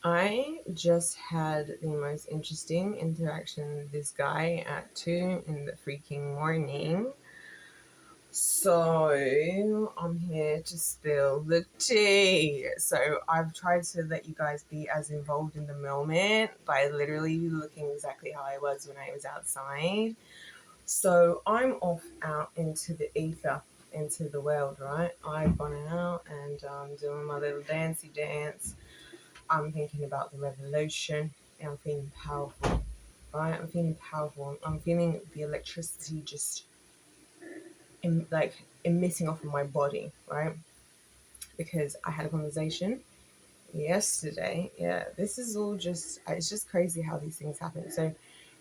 I just had the most interesting interaction with this guy at 2 in the freaking morning. So I'm here to spill the tea. So I've tried to let you guys be as involved in the moment by literally looking exactly how I was when I was outside. So I'm off out into the ether, into the world, right? I've gone out and doing my little dancey dance. I'm thinking about the revolution and I'm feeling powerful, right? I'm feeling powerful. I'm feeling the electricity just like emitting off of my body, right? Because I had a conversation yesterday. Yeah, this is all just, it's just crazy how these things happen. So,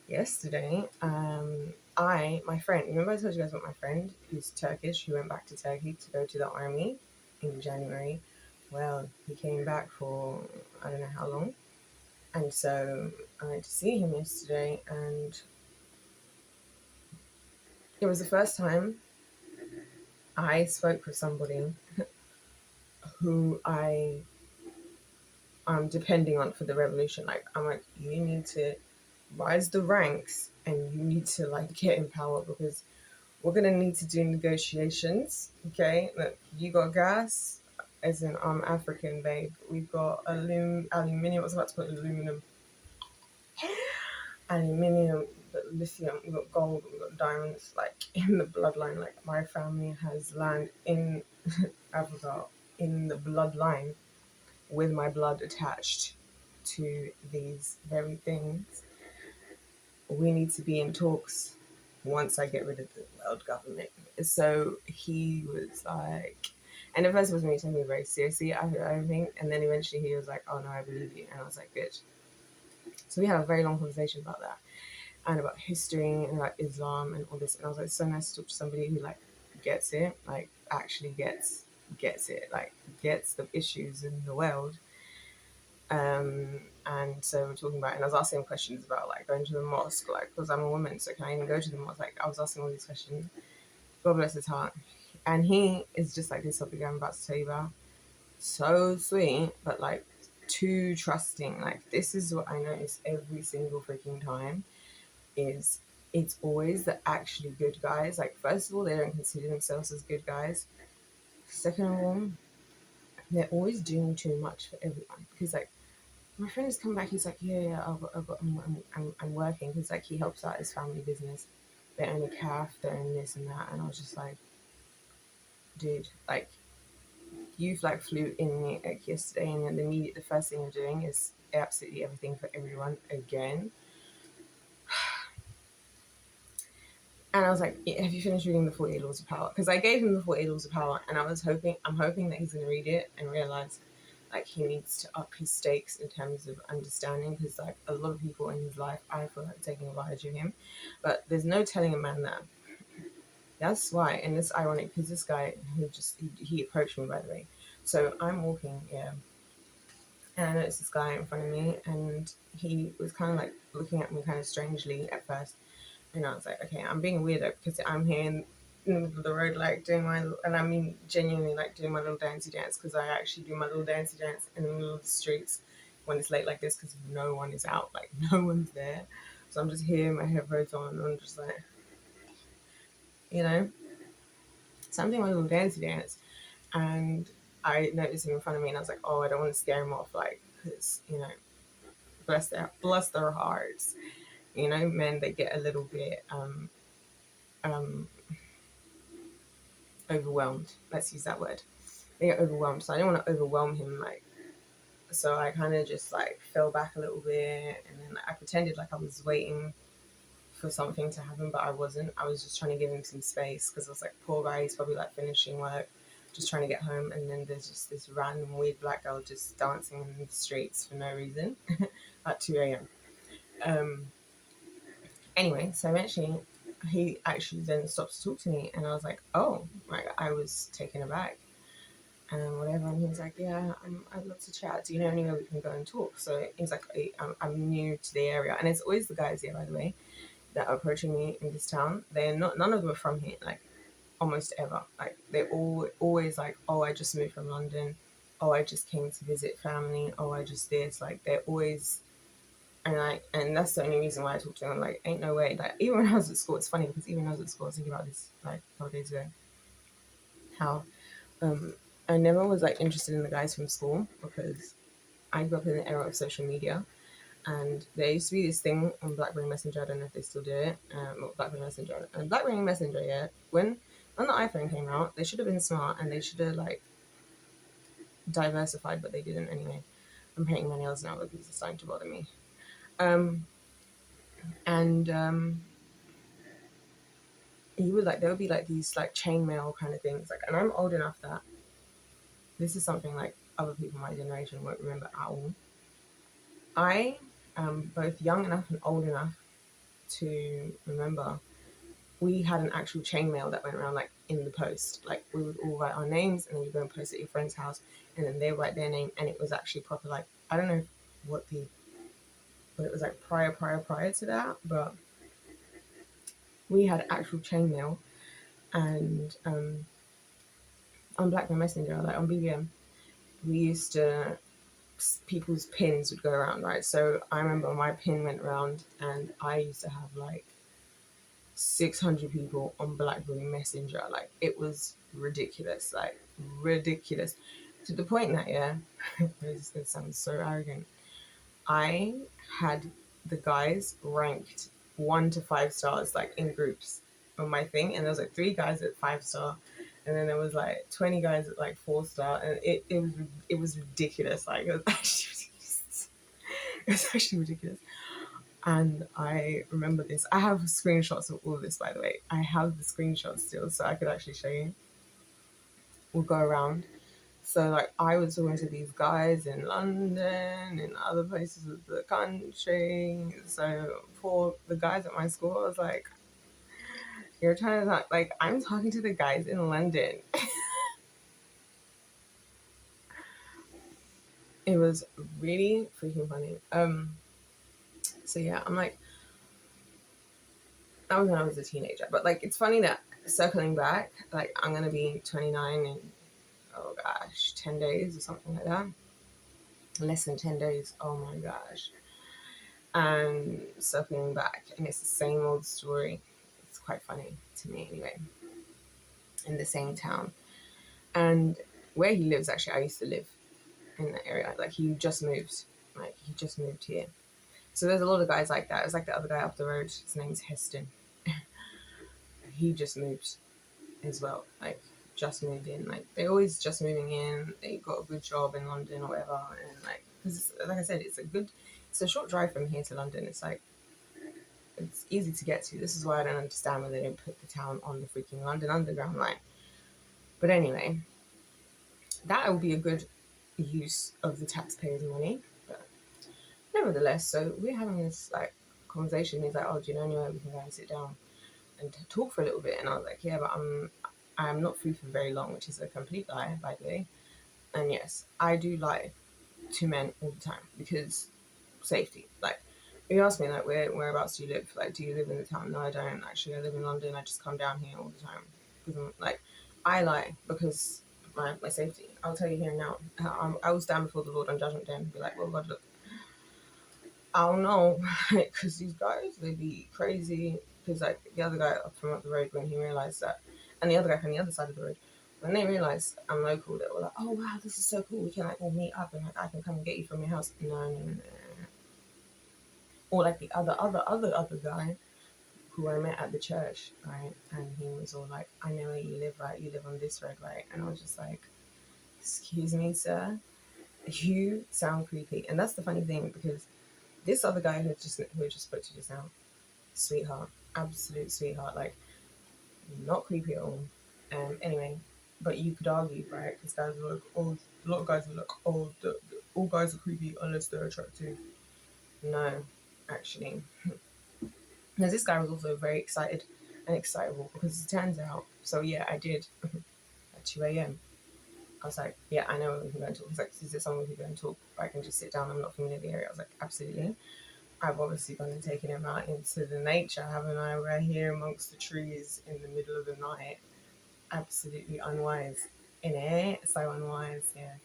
yesterday, my friend, remember I told you guys about my friend who's Turkish, who went back to Turkey to go to the army in January? Well, he came back for I don't know how long. And so I went to see him yesterday, and it was the first time I spoke with somebody who I'm depending on for the revolution. Like, I'm like, you need to rise the ranks and you need to like get in power because we're gonna need to do negotiations. Okay, look, you got gas, as in I'm African, babe. We've got aluminium. I was about to put aluminium, but lithium. We've got gold. We've got diamonds. Like in the bloodline. Like my family has land in Africa in the bloodline with my blood attached to these very things. We need to be in talks once I get rid of the world government. So he was like, and at first it was me taking me very seriously, I think. And then eventually he was like, oh no, I believe you. And I was like, good. So we had a very long conversation about that and about history and about Islam and all this. And I was like, so nice to talk to somebody who like gets it, like actually gets it, like gets the issues in the world. And so we're talking about, and I was asking him questions about like going to the mosque, like because I'm a woman, so can I even go to the mosque? Like I was asking all these questions. God bless his heart. And he is just like this topic I'm about to tell you about. So sweet, but like too trusting. Like this is what I notice every single freaking time is it's always the actually good guys. Like first of all, they don't consider themselves as good guys. Second of all, they're always doing too much for everyone. Because like my friend has come back. He's like, yeah, I'm working because like he helps out his family business. They own a calf, they own this and that, and I was just like, dude, like you've like flew in me like yesterday, and then the first thing you're doing is absolutely everything for everyone again. And I was like, have you finished reading the 48 Laws of Power? Because I gave him the 48 Laws of Power, and I'm hoping that he's going to read it and realize like he needs to up his stakes in terms of understanding. Because like a lot of people in his life, I feel like taking advantage of him, but there's no telling a man that. That's why, and it's ironic because this guy who he approached me by the way. So I'm walking, yeah, and I noticed this guy in front of me, and he was kind of like looking at me kind of strangely at first. And I was like, okay, I'm being weirdo because I'm here in the middle of the road, like doing my, and I mean genuinely like doing my little dancey dance because I actually do my little dancey dance in the middle of the streets when it's late like this because no one is out, like no one's there. So I'm just here, my headphones on, and I'm just like, you know, so I'm doing my little dancey dance. And I noticed him in front of me and I was like, oh, I don't want to scare him off, like, because, you know, bless their hearts. You know, men, they get a little bit um, overwhelmed. Let's use that word. They get overwhelmed. So I didn't want to overwhelm him. Like, so I kind of just like fell back a little bit, and then I pretended like I was waiting for something to happen, but I wasn't. I was just trying to give him some space because I was like, poor guy, he's probably like finishing work, just trying to get home. And then there's just this random weird black girl just dancing in the streets for no reason at 2 a.m. Um, anyway, so eventually he actually then stopped to talk to me, and I was like, oh, like I was taken aback and whatever. And he was like, yeah, I'd love to chat. Do you know anywhere we can go and talk? So he's like, I'm new to the area. And it's always the guys here, by the way, that are approaching me in this town. They're not, none of them are from here, like almost ever. Like they're all always like, oh, I just moved from London. oh, I just came to visit family, oh, I just this. Like, they're always, and that's the only reason why I talk to them. Like, ain't no way. Like, even when I was at school, it's funny because even when I was at school, I was thinking about this like a couple days ago, how um I never was like interested in the guys from school because I grew up in the era of social media. And there used to be this thing on BlackBerry Messenger. I don't know if they still do it. BlackBerry Messenger and BlackBerry Messenger. Yeah, when the iPhone came out, they should have been smart and they should have like diversified, but they didn't anyway. I'm painting my nails now because it's starting to bother me. Um, and you would like there would be like these like chainmail kind of things. Like, and I'm old enough that this is something like other people my generation won't remember at all. I am both young enough and old enough to remember we had an actual chainmail that went around like in the post. Like, we would all write our names and then you go and post at your friend's house and then they write their name, and it was actually proper. Like, I don't know what the but it was like prior to that, but we had actual chainmail. And on Blackberry Messenger, like on BBM, we used to, people's pins would go around, right? So I remember my pin went around and I used to have like 600 people on Blackberry Messenger. Like, it was ridiculous, like ridiculous, to the point that, yeah, this is gonna sound so arrogant. I had the guys ranked 1 to 5 stars, like in groups on my thing, and there was like 3 guys at 5 star, and then there was like 20 guys at like 4 star, and it was ridiculous. Like, it was actually ridiculous. It was actually ridiculous. And I remember this. I have screenshots of all of this, by the way. I have the screenshots still, so I could actually show you. We'll go around. So, like, I was talking to these guys in London, in other places of the country. So, for the guys at my school, I was like, you're trying to talk, like, I'm talking to the guys in London. It was really freaking funny. So yeah, I'm like, that was when I was a teenager. But like, it's funny that circling back, like, I'm gonna be 29 in, oh gosh, 10 days or something like that. Less than 10 days. Oh my gosh. And circling back, and it's the same old story. It's quite funny to me anyway. In the same town, and where he lives, actually, I used to live in that area. Like, he just moved here. So there's a lot of guys like that. It's like the other guy up the road. His name's Heston. He just moved as well. Like, just moved in. Like, they're always just moving in. They got a good job in London or whatever, and like, because like I said, it's a short drive from here to London. It's like, it's easy to get to. This is why I don't understand why they don't put the town on the freaking London Underground line. But anyway, that would be a good use of the taxpayers' money. But nevertheless, so we're having this like conversation. He's like, "Oh, do you know anywhere we can go and sit down and talk for a little bit?" And I was like, "Yeah, but I'm not free for very long," which is a complete lie, by the way. And yes, I do lie to men all the time because safety. Like, you ask me like, whereabouts do you live? Like, do you live in the town? No, I don't. Actually, I live in London. I just come down here all the time because I'm like, I lie because my safety. I'll tell you here now. I will stand before the Lord on Judgment Day and be like, well, God, look, I don't know, because these guys, they be crazy. Because like the other guy from up the road, when he realized that, and the other guy from the other side of the road, when they realized I'm local, they were like, oh wow, this is so cool. We can like all meet up and like I can come and get you from your house. No. Or like the other guy who I met at the church, right? And he was all like, I know where you live, right? You live on this road, right? And I was just like, excuse me, sir, you sound creepy. And that's the funny thing, because this other guy who I just spoke to just now, sweetheart, absolute sweetheart, like, not creepy at all. Anyway, but you could argue, right? Because guys are like, oh, a lot of guys are like, oh, all guys are creepy unless they're attractive. No, actually. Because this guy was also very excited and excitable, because it turns out, so yeah, I did at 2 a.m. I was like, yeah, I know we can go and talk. He's like, is there somewhere we can go and talk? I can just sit down. I'm not familiar with the area. I was like, absolutely. I've obviously gone and taken him out into the nature, haven't I? We're here amongst the trees in the middle of the night. Absolutely unwise. In it, so unwise, yeah.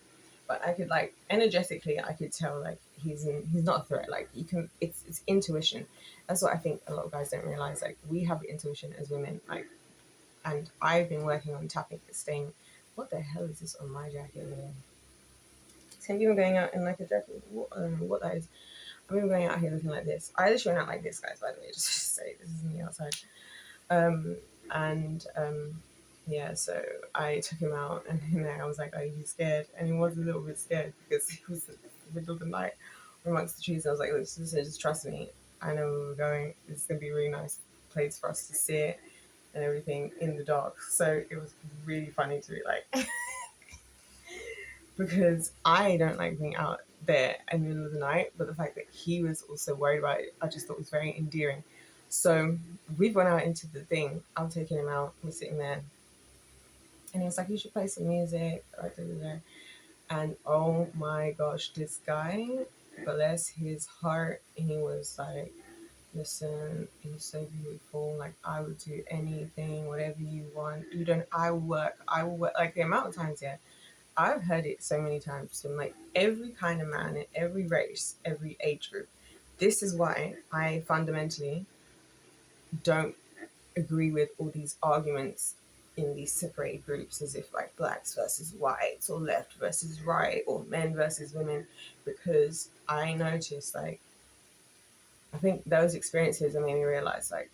but I could like energetically, I could tell like he's not a threat. Like you can, it's intuition. That's what I think a lot of guys don't realize. Like we have intuition as women. Like, and I've been working on tapping this thing. What the hell is this on my jacket here? It's him even going out in like a jacket. I don't know what that is. I'm even going out here looking like this. I literally went out like this, guys. By the way, just to say this is me outside. Um, and yeah, so I took him out, and then I was like, "Are you scared?" And he was a little bit scared because he was in the middle of the night amongst the trees. And I was like, "Listen, just trust me. I know where we're going. It's gonna be a really nice place for us to sit and everything in the dark." So it was really funny to be like, because I don't like being out there in the middle of the night, but the fact that he was also worried about it, I just thought was very endearing. So we've gone out into the thing. I'm taking him out. We're sitting there, and he was like, "You should play some music." And oh my gosh, this guy, bless his heart, he was like, "Listen, you're so beautiful. Like I would do anything, whatever you want. You don't. I will work." Like the amount of times, yeah, I've heard it so many times from like every kind of man in every race, every age group. This is why I fundamentally don't agree with all these arguments in these separated groups as if like blacks versus whites or left versus right or men versus women, because I noticed like I think those experiences made me realize like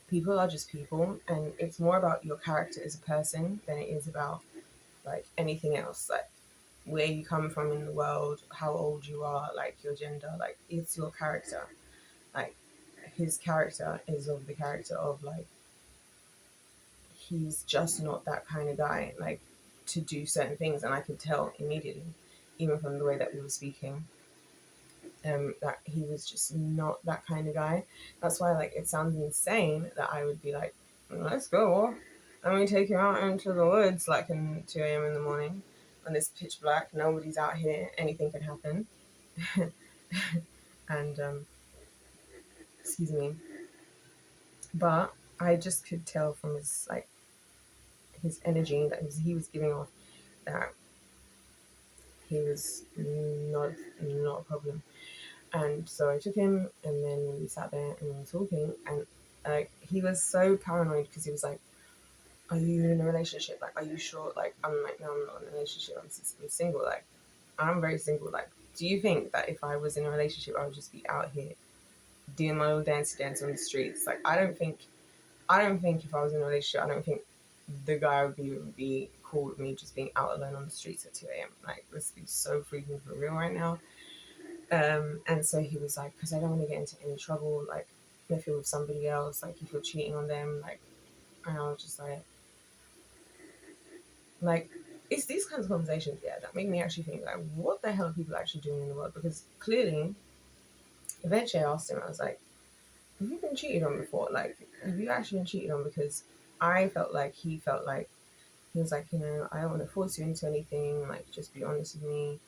people are just people, and it's more about your character as a person than it is about like anything else. Like where you come from in the world, how old you are, like your gender, like it's your character. Like his character is of the character of like he's just not that kind of guy, like to do certain things, and I could tell immediately, even from the way that we were speaking, that he was just not that kind of guy. That's why like it sounds insane that I would be like, let's go. Let me take you out into the woods like in 2 a.m. in the morning when it's pitch black, nobody's out here, anything can happen. And excuse me. But I just could tell from his like his energy that he was giving off that he was not a problem. And so I took him, and then we sat there and we were talking, and he was so paranoid because he was like, "Are you in a relationship? Like, are you sure?" Like, I'm like, "No, I'm not in a relationship. I'm single. Like, I'm very single. Like, do you think that if I was in a relationship, I would just be out here doing my little dance on the streets? Like, I don't think if I was in a relationship, I don't think the guy would be cool with me just being out alone on the streets at 2 a.m. Like, let's be so freaking for real right now." And so he was like, "Because I don't want to get into any trouble, like if you're with somebody else, like if you're cheating on them, like." And I was just like, it's these kinds of conversations, yeah, that make me actually think, like, what the hell are people actually doing in the world? Because clearly, eventually I asked him, I was like, "Have you been cheated on before? Like, have you actually been cheated on?" Because I felt like he felt like, he was like, "I don't want to force you into anything, like, just be honest with me.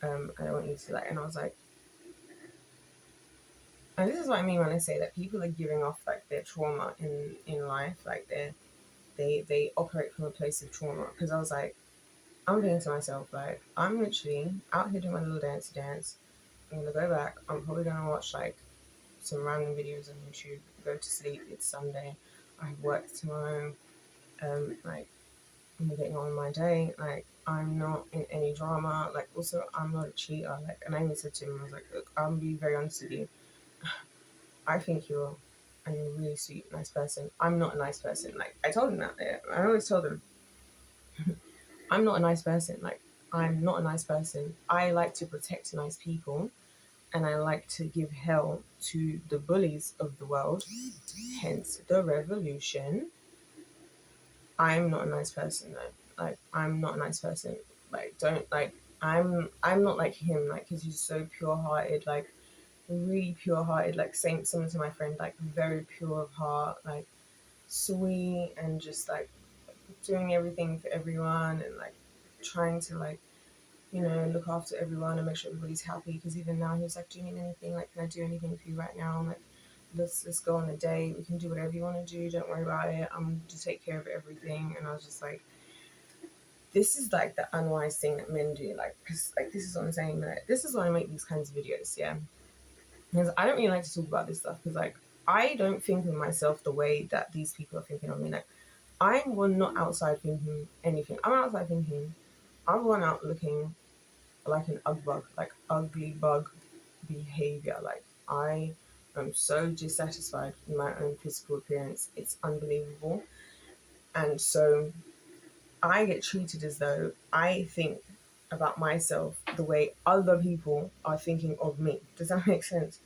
I don't want you to, like," and I was like, and this is what I mean when I say that people are giving off like their trauma in life, like they operate from a place of trauma. Because I was like, I'm thinking to myself, like, I'm literally out here doing my little dance. I'm gonna go back. I'm probably gonna watch like some random videos on YouTube. Go to sleep. It's Sunday. I have work tomorrow. Like I'm getting on with my day. Like I'm not in any drama. Like also I'm not a cheater. Like, and I even said to him, I was like, "Look, I'm gonna be very honest with you. I think you're a really sweet, nice person. I'm not a nice person." Like I told him that. I always told him, I'm not a nice person. Like I'm not a nice person. I like to protect nice people, and I like to give hell to the bullies of the world. Hence the revolution. I'm not a nice person though. Like I'm not a nice person. Like don't like I'm not like him. Like because he's so pure hearted. Like really pure hearted. Like same similar to my friend. Like very pure of heart. Like sweet and just like doing everything for everyone and like trying to like look after everyone and make sure everybody's happy. Because even now he was like, "Do you need anything? Like, can I do anything for you right now?" I'm like, let's go on a date. We can do whatever you want to do. Don't worry about it. I'm going to take care of everything." And I was just like, this is like the unwise thing that men do. Like, because like this is what I'm saying. Like, this is why I make these kinds of videos. Yeah, because I don't really like to talk about this stuff because like I don't think of myself the way that these people are thinking of me. Like, I'm one not outside thinking anything. I'm outside thinking I'm one out looking like an ugly bug, like ugly bug behavior. Like, I am so dissatisfied with my own physical appearance. It's unbelievable. And so I get treated as though I think about myself the way other people are thinking of me. Does that make sense?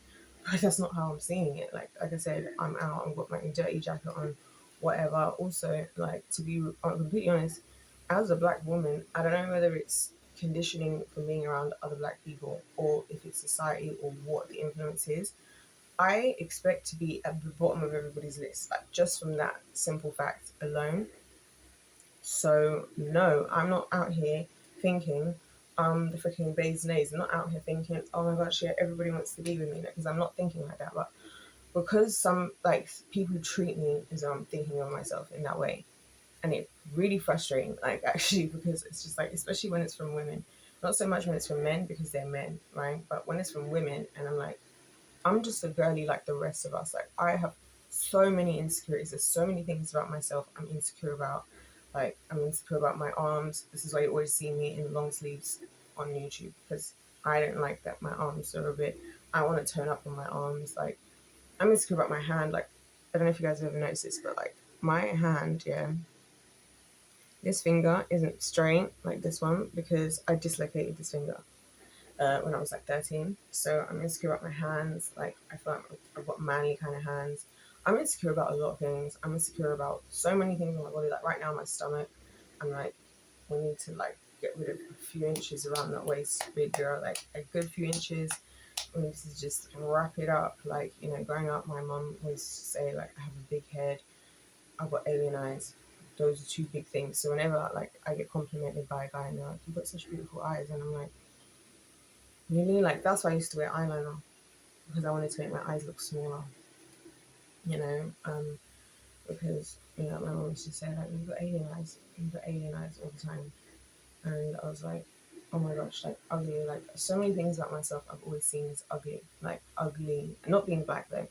But that's not how I'm seeing it. Like I said, I'm out, I've got my dirty jacket on, whatever. Also, like, to be completely honest, as a black woman, I don't know whether it's conditioning from being around other black people or if it's society or what the influence is. I expect to be at the bottom of everybody's list, like just from that simple fact alone. So no, I'm not out here thinking the freaking Bayes Nays. I'm not out here thinking, oh my gosh, yeah, everybody wants to be with me, because I'm not thinking like that. But because some like people treat me as though I'm thinking of myself in that way, and it's really frustrating. Like, actually, because it's just like, especially when it's from women, not so much when it's from men because they're men, right? But when it's from women, and I'm like, I'm just a girly like the rest of us. Like, I have so many insecurities. There's so many things about myself I'm insecure about. Like, I'm insecure about my arms. This is why you always see me in long sleeves on YouTube, because I don't like that my arms are a bit. I want to tone up on my arms. Like, I'm insecure about my hand. Like, I don't know if you guys have ever noticed this, but like my hand, yeah, this finger isn't straight like this one because I dislocated this finger when I was like 13. So I'm insecure about my hands. Like, I feel like I've got manly kind of hands. I'm insecure about a lot of things. I'm insecure about so many things in my body. Like, right now, my stomach, I'm like, we need to like get rid of a few inches around that waist figure, like a good few inches. We need to just wrap it up. Like, growing up, my mom used to say, like, I have a big head, I've got alien eyes. Those are two big things. So whenever like I get complimented by a guy and they're like, you've got such beautiful eyes, and I'm like, really? Like, that's why I used to wear eyeliner, because I wanted to make my eyes look smaller, you know, because, my mom used to say, like, you've got alien eyes all the time. And I was like, oh my gosh, like, ugly. Like, so many things about myself I've always seen as ugly, like, ugly, not being black though.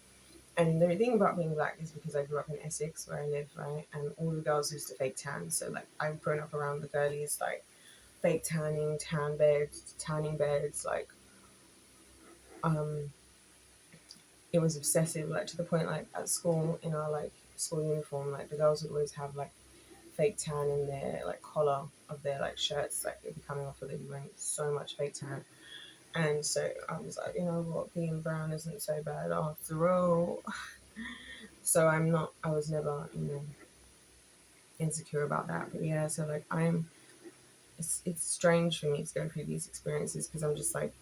And the thing about being black is because I grew up in Essex, where I live, right? And all the girls used to fake tan. So, like, I've grown up around the girlies, like, fake tanning, tanning beds, like, um, it was obsessive, like, to the point, like, at school, in our like school uniform, like, the girls would always have like fake tan in their like collar of their like shirts, like, they'd be coming off, or they'd be wearing so much fake tan. And so I was like, you know what, being brown isn't so bad after all. So I was never, insecure about that. But yeah, so like, it's strange for me to go through these experiences, because I'm just like,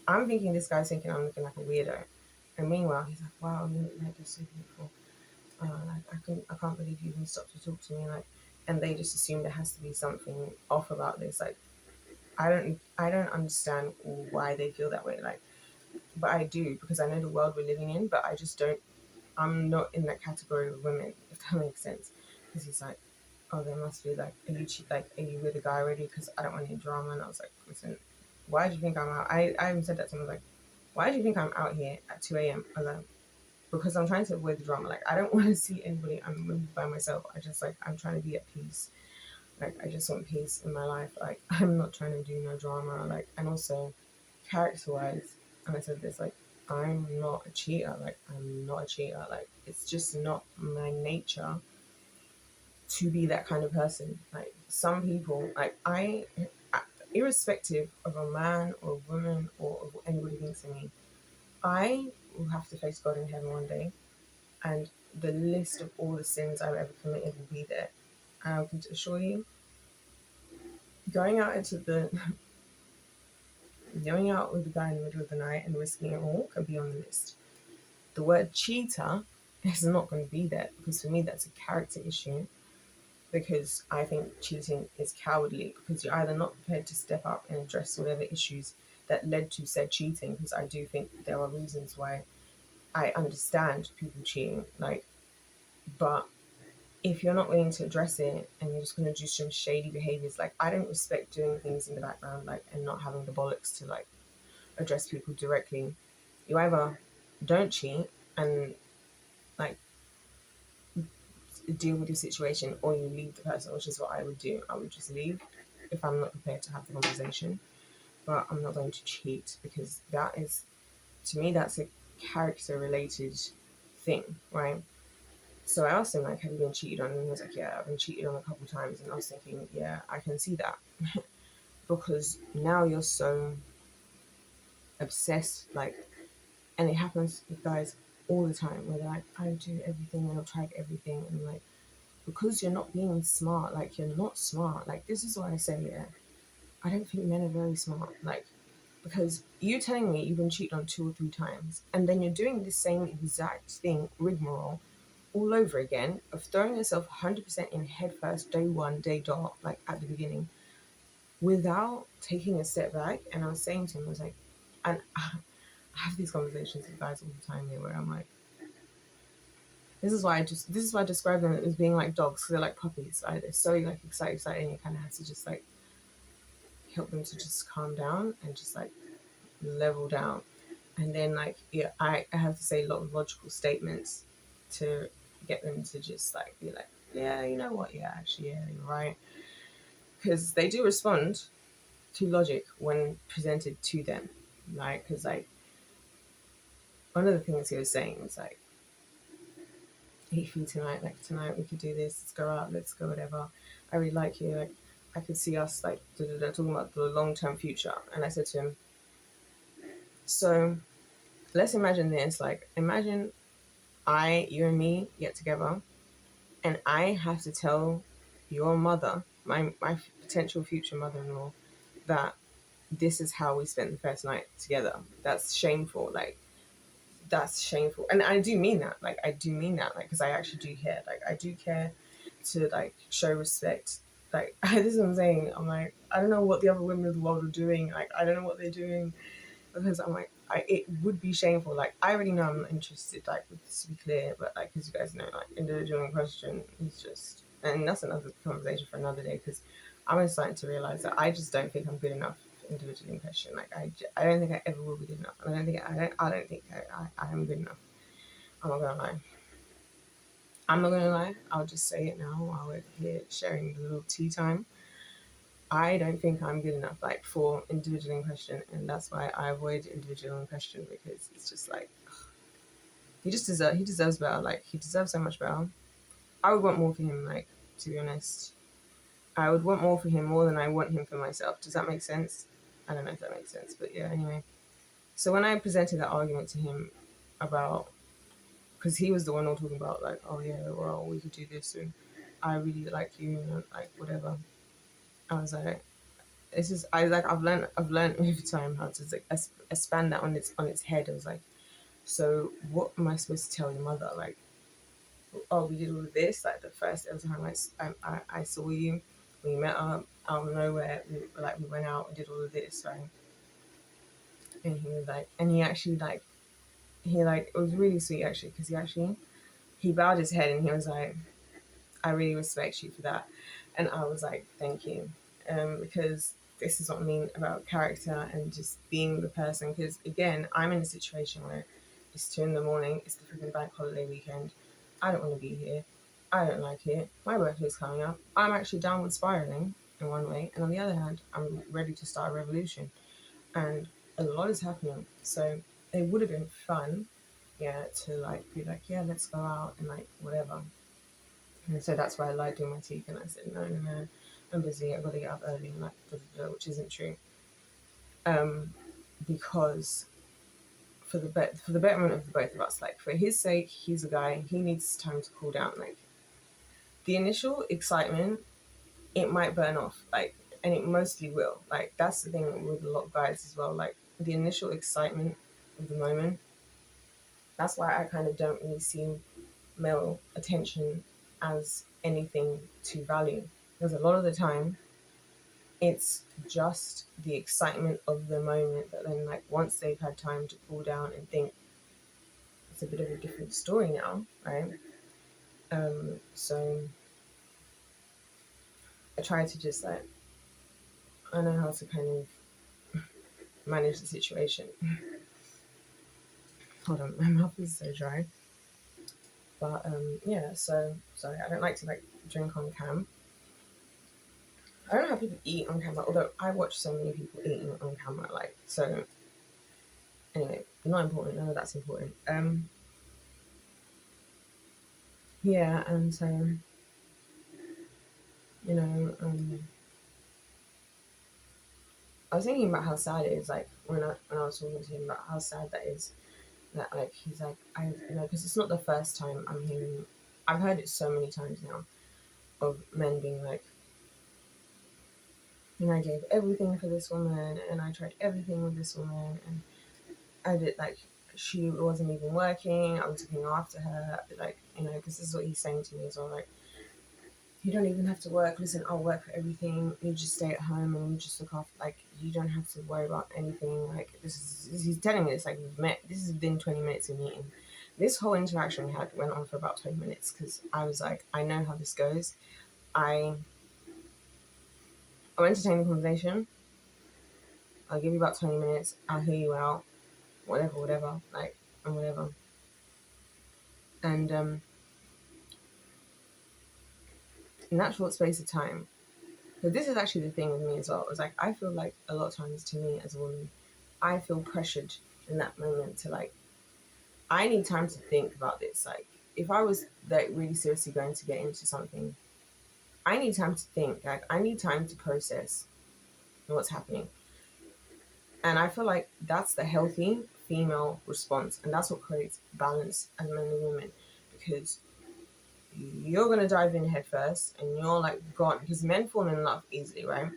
I'm thinking this guy's thinking I'm looking like a weirdo, and meanwhile he's like, wow, you're so beautiful. Like, I can't believe you even stopped to talk to me. Like, and they just assume there has to be something off about this. Like, I don't understand why they feel that way. Like, but I do, because I know the world we're living in. But I just don't. I'm not in that category of women, if that makes sense. Because he's like, oh, there must be like, are you with a guy already? Because I don't want any drama. And I was like, listen, why do you think I'm out? I even said that to him. I was like, why do you think I'm out here at 2 a.m. alone? Because I'm trying to avoid the drama. Like, I don't want to see anybody. I'm moving by myself. I'm trying to be at peace. Like, I just want peace in my life. Like, I'm not trying to do no drama. Like, and also, character wise, and I said this, like, I'm not a cheater. Like, I'm not a cheater. Like, it's just not my nature to be that kind of person. Like, some people, like, irrespective of a man or a woman or of what anybody thinks of me, I will have to face God in heaven one day, and the list of all the sins I've ever committed will be there. And I can assure you, going out into the going out with the guy in the middle of the night and risking it all can be on the list. The word cheater is not going to be there, because for me that's a character issue. Because I think cheating is cowardly, because you're either not prepared to step up and address whatever issues that led to said cheating. Because I do think there are reasons why I understand people cheating, like, but if you're not willing to address it and you're just going to do some shady behaviors, like I don't respect doing things in the background, like, and not having the bollocks to like address people directly. You either don't cheat and like deal with the situation, or you leave the person, which is what I would do. I would just leave if I'm not prepared to have the conversation. But I'm not going to cheat, because that is, to me, that's a character related thing, right? So I asked him, like, have you been cheated on? And he was like, yeah, I've been cheated on a couple of times. And I was thinking, yeah, I can see that. Because now you're so obsessed, like, and it happens with guys all the time where they're like, I do everything and I'll try everything. And like, because you're not being smart, like, you're not smart. Like, this is what I say, yeah. I don't think men are very smart. Like, because you telling me you've been cheated on 2 or 3 times, and then you're doing the same exact thing, rigmarole, all over again, of throwing yourself 100% in head first, day one, day dot, like at the beginning, without taking a step back. And I was saying to him, I was like, and I have these conversations with guys all the time here where I'm like, this is why I describe them as being like dogs, because they're like puppies, right? They're so like excited, and you kind of have to just like help them to just calm down and just like level down. And then like, yeah, I have to say a lot of logical statements to get them to just like be like, yeah, you know what, yeah, actually, yeah, you're right. Because they do respond to logic when presented to them, right? Because like, one of the things he was saying was like, hey, for tonight, like tonight we could do this, let's go out, let's go whatever, I really like you, like I could see us like talking about the long-term future. And I said to him, so let's imagine this, like imagine you and me get together, and I have to tell your mother, my potential future mother-in-law, that this is how we spent the first night together. That's shameful. Like, that's shameful. And I do mean that. Like, I do mean that. Like, because I actually do care. Like, I do care to, like, show respect. Like, this is what I'm saying. I'm like, I don't know what the other women of the world are doing. Like, I don't know what they're doing. Because I'm like, it would be shameful. Like, I already know I'm not interested, like, to be clear, but like, as you guys know, like, individual in question is just, and that's another conversation for another day, because I'm starting to realize that I just don't think I'm good enough for individual in question. Like, I don't think I ever will be good enough. I don't think I am good enough. I'm not gonna lie. I'll just say it now while we're here sharing the little tea time. I don't think I'm good enough, like, for individual in question, and that's why I avoid individual in question, because it's just like, he deserves better. Like, he deserves so much better. I would want more for him. Like, to be honest, I would want more for him more than I want him for myself. Does that make sense? I don't know if that makes sense, but yeah. Anyway, so when I presented that argument to him about, because he was the one all talking about like, oh yeah, well we could do this, and I really like you, and like whatever. I was like, this is I've learned over time how to like expand that on its head. I was like, so what am I supposed to tell your mother? Like, oh, we did all of this. Like, the first ever time I saw you, we met up out of nowhere. We went out and did all of this, right? And he was like, and he actually like, it was really sweet actually, because he bowed his head and he was like, I really respect you for that. And I was like, thank you. Because this is what I mean about character and just being the person. Because again, I'm in a situation where it's 2 a.m, it's the freaking bank holiday weekend. I don't want to be here. I don't like it. My birthday's coming up. I'm actually downward spiraling in one way. And on the other hand, I'm ready to start a revolution. And a lot is happening. So it would have been fun, yeah, to like be like, yeah, let's go out and like whatever. And so that's why I lied doing my teeth, and I said, no, I'm busy, I've got to get up early, and like, which isn't true. Because for the betterment of the both of us, like, for his sake, he's a guy, he needs time to cool down. Like, the initial excitement, it might burn off, like, and it mostly will. Like, that's the thing with a lot of guys as well. Like, the initial excitement of the moment, that's why I kind of don't really see male attention as anything to value, because a lot of the time it's just the excitement of the moment, but then like once they've had time to cool down and think, it's a bit of a different story now, right? So I try to just like, I know how to kind of manage the situation. Hold on, my mouth is so dry. But yeah, so sorry, I don't like to like drink on cam. I don't know how people eat on camera, although I watch so many people eating on camera. Like, so anyway, not important. None of that's important. Yeah, and so you know, I was thinking about how sad it is. Like when I was talking to him about how sad that is. That like he's like because it's not the first time I'm hearing. I've heard it so many times now of men being like, I gave everything for this woman, and I tried everything with this woman, and I did like she wasn't even working. I was looking after her, like because this is what he's saying to me as well. Like, you don't even have to work. Listen, I'll work for everything. You just stay at home and you just look after. Like, you don't have to worry about anything. Like, he's telling me this. Like, we've met. This is within 20 minutes of meeting. This whole interaction we had went on for about 20 minutes because I was like, I know how this goes. I I'll entertain the conversation. I'll give you about 20 minutes. I'll hear you out. Whatever. Like, and whatever. And in that short space of time, so this is actually the thing with me as well. It's like I feel like a lot of times to me as a woman, I feel pressured in that moment to like I need time to think about this. Like if I was like really seriously going to get into something, I need time to think. Like I need time to process what's happening. And I feel like that's the healthy female response. And that's what creates balance as men and women. Because you're gonna dive in head first and you're like gone because men fall in love easily, right?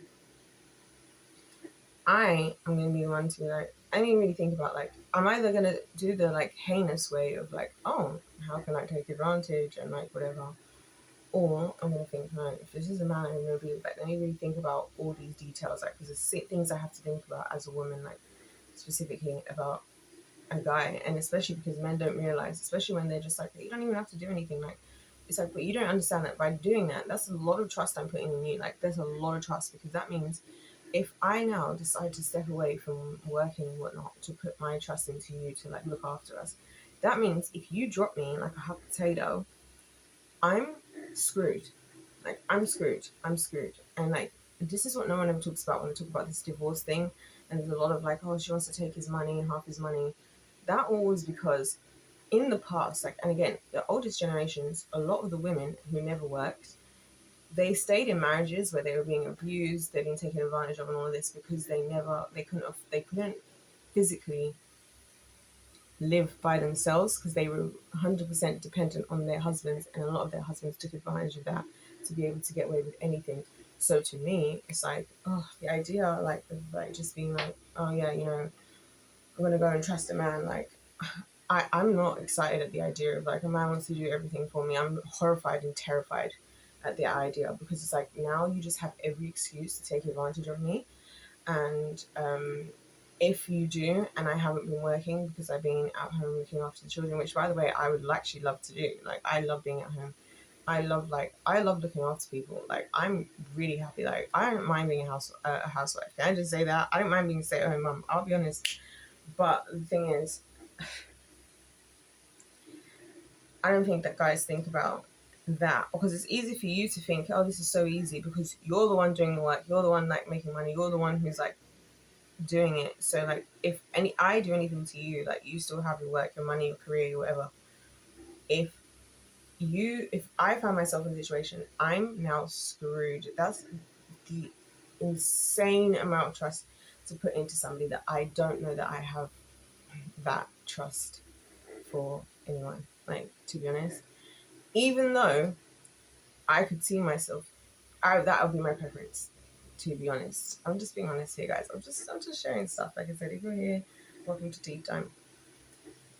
I am gonna be the one to be like, I didn't really think about like, I'm either gonna do the like heinous way of like, oh, how can I take advantage and like whatever, or I'm gonna think, no, if this is a man I'm gonna be like, let me really think about all these details, like, because there's things I have to think about as a woman, like specifically about a guy, and especially because men don't realize, especially when they're just like, you don't even have to do anything, like. It's like, but you don't understand that by doing that, that's a lot of trust I'm putting in you. Like, there's a lot of trust because that means if I now decide to step away from working and whatnot to put my trust into you to like look after us, that means if you drop me like a hot potato, I'm screwed. Like I'm screwed. I'm screwed. And like this is what no one ever talks about when they talk about this divorce thing. And there's a lot of like, oh, she wants to take his money and half his money. That always because in the past, like, and again, the oldest generations, a lot of the women who never worked, they stayed in marriages where they were being abused, they've been taken advantage of, and all of this because they couldn't physically live by themselves because they were 100% dependent on their husbands, and a lot of their husbands took advantage of that to be able to get away with anything. So to me, it's like, oh, the idea like of like just being like, oh yeah, I'm gonna go and trust a man. Like, I'm not excited at the idea of like a man wants to do everything for me. I'm horrified and terrified at the idea because it's like now you just have every excuse to take advantage of me. And if you do, and I haven't been working because I've been at home looking after the children, which by the way I would actually love to do. Like I love being at home. I love looking after people. Like I'm really happy. Like I don't mind being a housewife. Can I just say that? I don't mind being a stay-at-home mum. I'll be honest. But the thing is, I don't think that guys think about that because it's easy for you to think, oh, this is so easy because you're the one doing the work, you're the one like making money, you're the one who's like doing it. So like if any I do anything to you, like you still have your work, your money, your career, your whatever. If if I find myself in a situation, I'm now screwed. That's the insane amount of trust to put into somebody that I don't know that I have that trust for anyone. Like to be honest. Even though I could see myself. That would be my preference. To be honest, I'm just being honest here, guys. I'm just sharing stuff. Like I said, if you're here, welcome to Deep Time.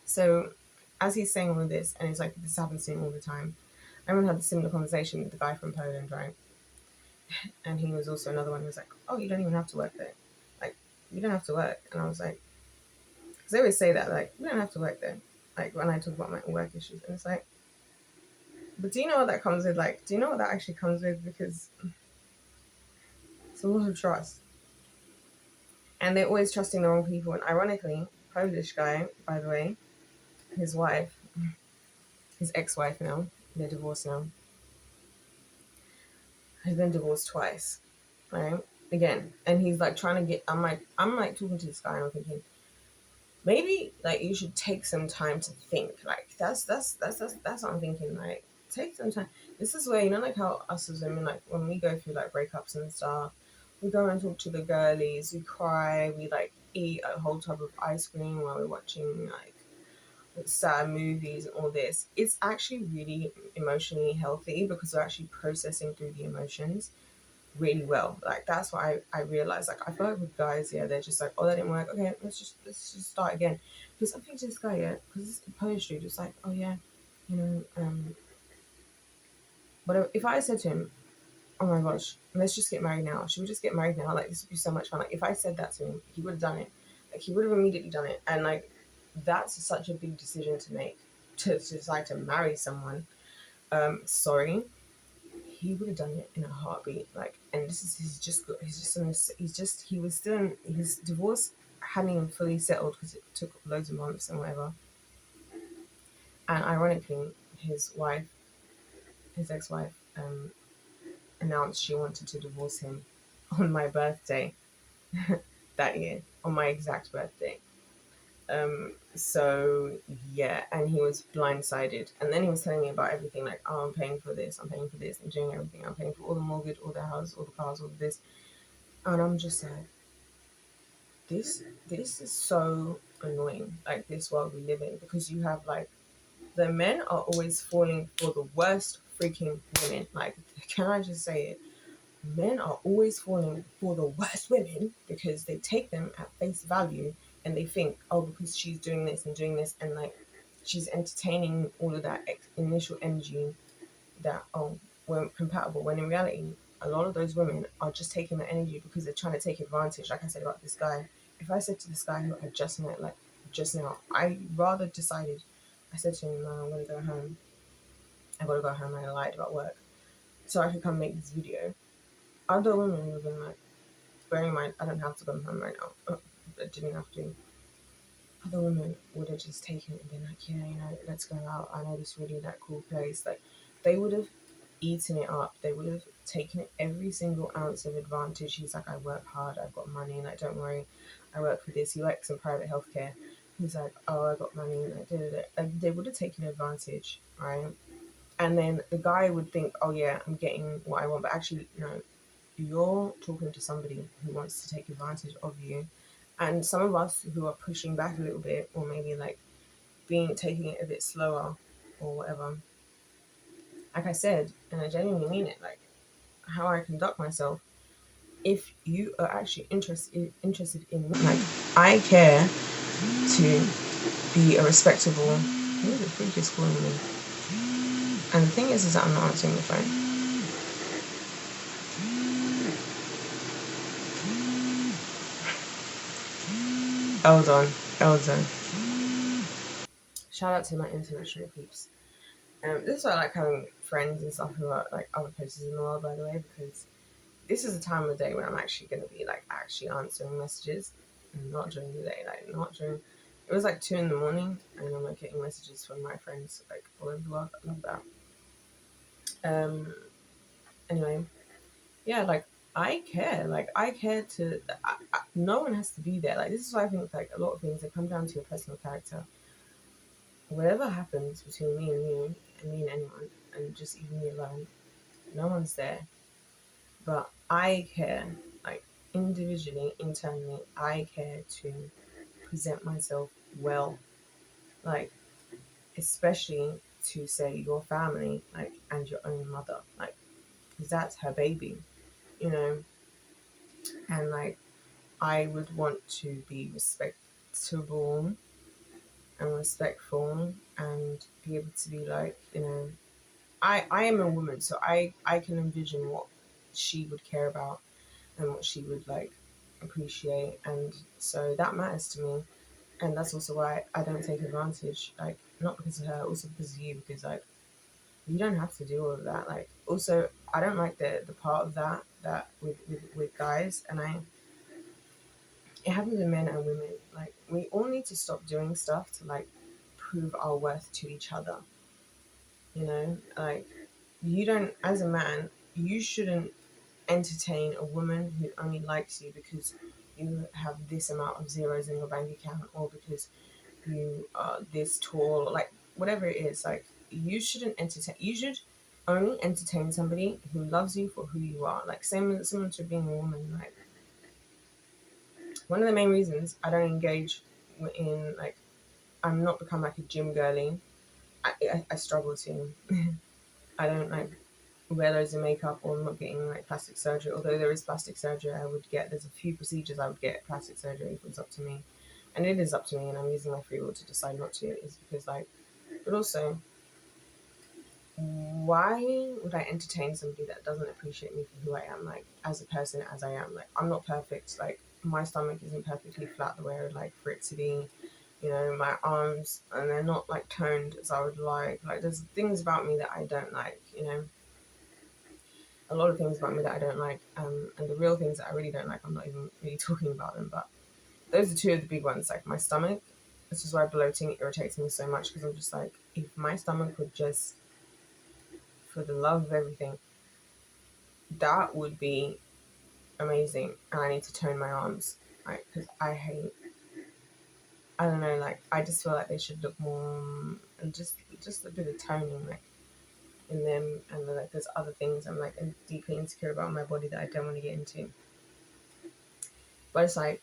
So, as he's saying all of this, and it's like this happens to him all the time. I remember had a similar conversation with the guy from Poland, right? And he was also another one who was like, "Oh, you don't even have to work there. Like, you don't have to work." And I was like, because they always say that, like, you don't have to work there. Like when I talk about my work issues, and it's like, But do you know what that comes with? Like, do you know what that actually comes with? Because it's a lot of trust. And they're always trusting the wrong people. And ironically, Polish guy, by the way, his wife, his ex-wife now, they're divorced now, has been divorced twice, right? Again. And he's like trying to get, I'm like talking to this guy and I'm thinking, maybe like you should take some time to think. Like that's what I'm thinking. Like take some time. This is where, you know, like how us as women, like when we go through like breakups and stuff, we go and talk to the girlies, we cry, we like eat a whole tub of ice cream while we're watching like sad movies and all this. It's actually really emotionally healthy because we're actually processing through the emotions really well. Like that's what I realized. Like I feel like with guys, yeah, they're just like, oh, that didn't work. Okay, let's just start again. Because I think to this guy, yeah, because this Polish dude was like, oh yeah, you know, but if I said to him, oh my gosh, let's just get married now. Should we just get married now? Like this would be so much fun. Like if I said that to him, he would have done it. Like he would have immediately done it. And like that's such a big decision to make to decide to marry someone. Sorry, he would have done it in a heartbeat. Like, and this is he was still in his divorce hadn't even fully settled because it took loads of months and whatever. And ironically, his wife, his ex-wife, announced she wanted to divorce him on my birthday that year, on my exact birthday. So yeah, and he was blindsided. And then he was telling me about everything, like, oh, I'm paying for this, I'm paying for this, I'm doing everything, I'm paying for all the mortgage, all the house, all the cars, all of this. And I'm just like, this is so annoying, like this world we live in, because you have like the men are always falling for the worst freaking women. Like, can I just say it? Men are always falling for the worst women because they take them at face value and they think, oh, because she's doing this, and like she's entertaining all of that initial energy that, oh, we're compatible. When in reality, a lot of those women are just taking the energy because they're trying to take advantage. Like I said about this guy, if I said to this guy who I just met, like just now, I rather decided, I said to him, no, I'm going to go home. I got to go home. I lied about work so I could come make this video. Other women would have been like, bearing in mind, I don't have to go home right now. I didn't have to. Other women would have just taken it and been like, yeah, you know, let's go out. I know this really that cool place. Like, they would have eaten it up. They would have taken every single ounce of advantage. He's like, I work hard. I've got money. Like, don't worry. I work for this. He works in private healthcare. He's like, oh, I got money. Like, da, da, da. Like, they would have taken advantage, right? And then the guy would think, oh, yeah, I'm getting what I want. But actually, no, you're talking to somebody who wants to take advantage of you. And some of us who are pushing back a little bit, or maybe like taking it a bit slower or whatever, like I said, and I genuinely mean it, like how I conduct myself, if you are actually interested in me, like I care to be a respectable, who is the freak is calling me? And the thing is that I'm not answering the phone. Eldon, Eldon. Shout out to my international peeps. This is why I like having friends and stuff who are like other places in the world, by the way, because this is the time of the day when I'm actually going to be like actually answering messages, and not during the day, like not during. It was like 2 in the morning, and I'm like getting messages from my friends like all over the world. I love that. Anyway, yeah, like I care. Like I care to. No one has to be there. Like this is why I think like a lot of things they come down to your personal character. Whatever happens between me and you, and me and anyone, and just even me alone, no one's there. But I care, like individually, internally, I care to present myself well, like especially to say your family, like, and your own mother, like, because that's her baby, you know, and like I would want to be respectable and respectful and be able to be like, you know, I am a woman, so I can envision what she would care about and what she would like appreciate, and so that matters to me. And that's also why I don't take advantage, like not because of her, also because of you, because like you don't have to do all of that. Like, also, I don't like the part of that with guys, and it happens with men and women. Like, we all need to stop doing stuff to like prove our worth to each other. You know, like, you don't, as a man, you shouldn't entertain a woman who only likes you because you have this amount of zeros in your bank account, or because you are this tall, like whatever it is. Like, you shouldn't entertain, you should only entertain somebody who loves you for who you are. Like, similar to being a woman. Like, one of the main reasons I don't engage in, like, I'm not become like a gym girly. I struggle to. I don't like wear loads of makeup, or I'm not getting like plastic surgery. Although there is plastic surgery I would get. There's a few procedures I would get plastic surgery if it was up to me. And it is up to me, and I'm using my free will to decide not to. Is because, like, but also, why would I entertain somebody that doesn't appreciate me for who I am, like, as a person, as I am? Like, I'm not perfect. Like, my stomach isn't perfectly flat the way I would like for it to be. You know, my arms, and they're not like toned as I would like. Like, there's things about me that I don't like. You know, a lot of things about me that I don't like. And the real things that I really don't like, I'm not even really talking about them. But those are two of the big ones. Like, my stomach. This is why bloating irritates me so much, because I'm just like, if my stomach would just, for the love of everything, that would be amazing. And I need to tone my arms, like, because I don't know, like, I just feel like they should look more, and just a bit of toning, like, in them. And then, like, there's other things I'm like deeply insecure about my body that I don't want to get into. But it's like,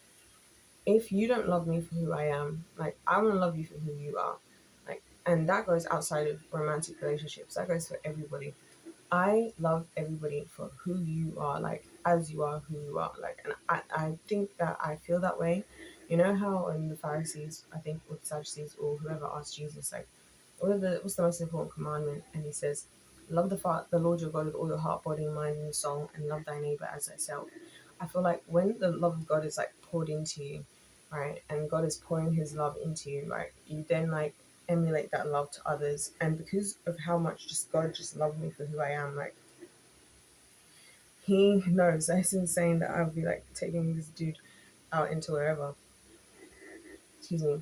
if you don't love me for who I am, like, I want to love you for who you are. Like, and that goes outside of romantic relationships. That goes for everybody. I love everybody for who you are, like, as you are, who you are. Like, and I think that I feel that way. You know how in the Pharisees, I think, or the Sadducees, or whoever asked Jesus, like, what's the most important commandment? And he says, love the Lord your God with all your heart, body, mind, and soul, and love thy neighbor as thyself. I feel like when the love of God is like poured into you, right, and God is pouring his love into you, right, you then like emulate that love to others. And because of how much just God just loved me for who I am, like, he knows that's insane that I'll be like taking this dude out into wherever, excuse me,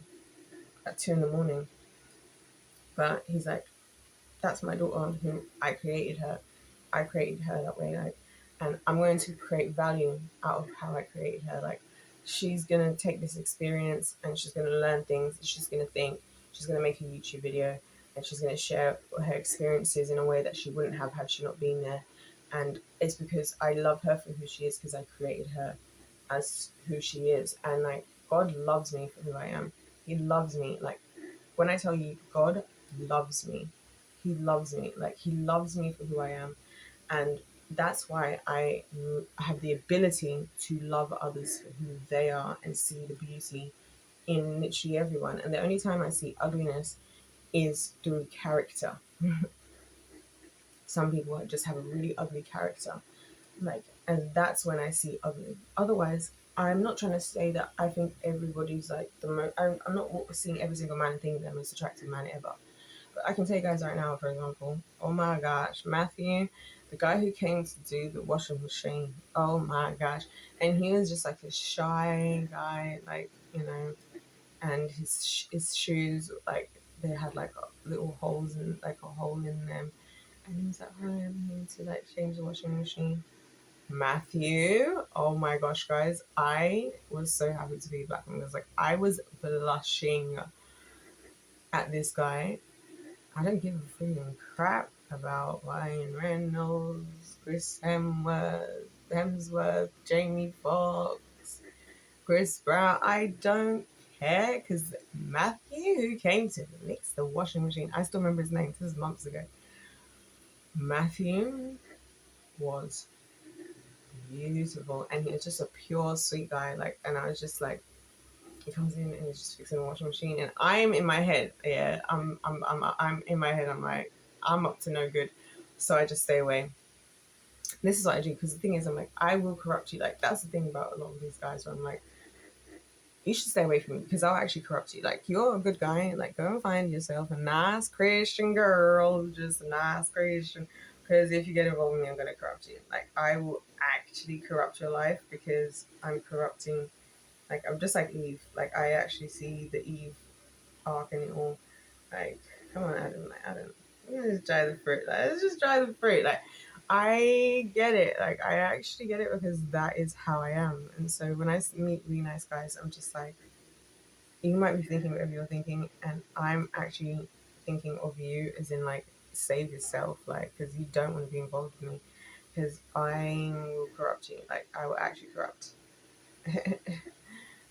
at 2 in the morning. But he's like, that's my daughter, who I created her that way, like, and I'm going to create value out of how I created her. Like, she's gonna take this experience and she's gonna learn things. She's gonna think. She's gonna make a YouTube video, and she's gonna share her experiences in a way that she wouldn't have had she not been there. And it's because I love her for who she is, because I created her as who she is. And like, God loves me for who I am. He loves me. Like, when I tell you, God loves me, he loves me. Like, he loves me for who I am. And that's why I have the ability to love others for who they are and see the beauty in literally everyone. And the only time I see ugliness is through character. Some people just have a really ugly character. Like, and that's when I see ugly. Otherwise, I'm not trying to say that I think everybody's like the most. I'm not seeing every single man thinking they're the most attractive man ever. But I can tell you guys right now, for example, oh my gosh, Matthew, the guy who came to do the washing machine, oh my gosh. And he was just like a shy guy, like, you know, and his shoes, like, they had like little holes, and like a hole in them. And he was like, hi, I'm here to like change the washing machine. Matthew, oh my gosh, guys, I was so happy to be back. I was like, I was blushing at this guy. I don't give a freaking crap about Ryan Reynolds, Chris Hemsworth, Jamie Foxx, Chris Brown. I don't care, because Matthew, who came to fix the washing machine, I still remember his name. This was months ago. Matthew was beautiful, and he was just a pure sweet guy. Like, and I was just like, he comes in and he's just fixing the washing machine, and I'm in my head, yeah, I'm in my head, I'm like, I'm up to no good. So I just stay away. This is what I do, because the thing is, I'm like, I will corrupt you. Like, that's the thing about a lot of these guys, where I'm like, you should stay away from me because I'll actually corrupt you. Like, you're a good guy. Like, go and find yourself a nice Christian girl, just a nice Christian. Because if you get involved with me, I'm going to corrupt you. Like, I will actually corrupt your life because I'm corrupting. Like, I'm just like Eve. Like, I actually see the Eve arc in it all. Like, come on, Adam. Like, Adam, let's just try the fruit. Like, let's just try the fruit. Like, I get it. Like, I actually get it because that is how I am. And so when I meet really nice guys, I'm just like, you might be thinking whatever you're thinking, and I'm actually thinking of you as in like save yourself, like because you don't want to be involved with me, because I will corrupt you. Like I will actually corrupt.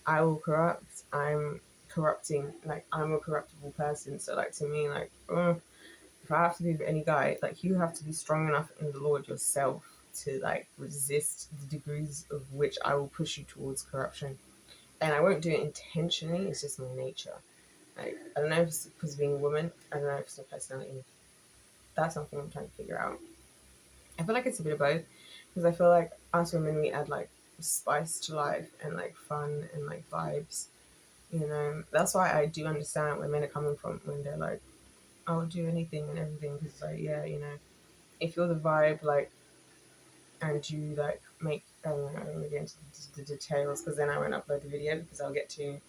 I will corrupt. I'm corrupting. Like I'm a corruptible person. So like to me, like if I have to be with any guy, like you have to be strong enough in the Lord yourself to like resist the degrees of which I will push you towards corruption. And I won't do it intentionally. It's just my nature. Like I don't know if it's because being a woman. I don't know if it's my personality. That's something I'm trying to figure out. I feel like it's a bit of both because I feel like us women we add like spice to life and like fun and like vibes. You know, that's why I do understand where men are coming from when they're like, "I'll do anything and everything." Because it's like, yeah, you know, if you're the vibe, like, and you like make, I don't know, I'm gonna get into the details because then I won't upload the video because I'll get to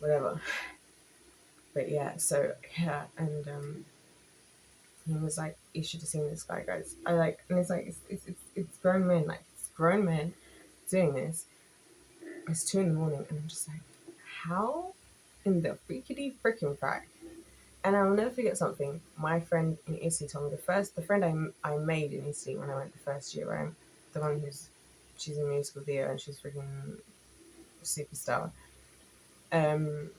whatever. But yeah, so yeah, and he was like, "You should have seen this guy, guys." I like, and it's like it's grown men, like it's grown men doing this. It's 2 in the morning, and I'm just like, how in the freakity freaking fact? And I'll never forget something. My friend in Italy told me the friend I made in Italy when I went the first year, right? The one she's in musical theatre and she's freaking superstar. Um,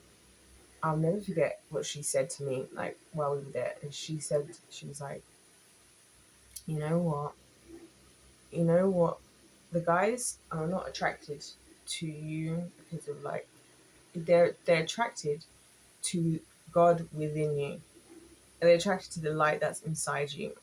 I'll never forget what she said to me, like while we were there. And she was like, you know what? You know what? The guys are not attracted to you because of like they're attracted to God within you. They're attracted to the light that's inside you.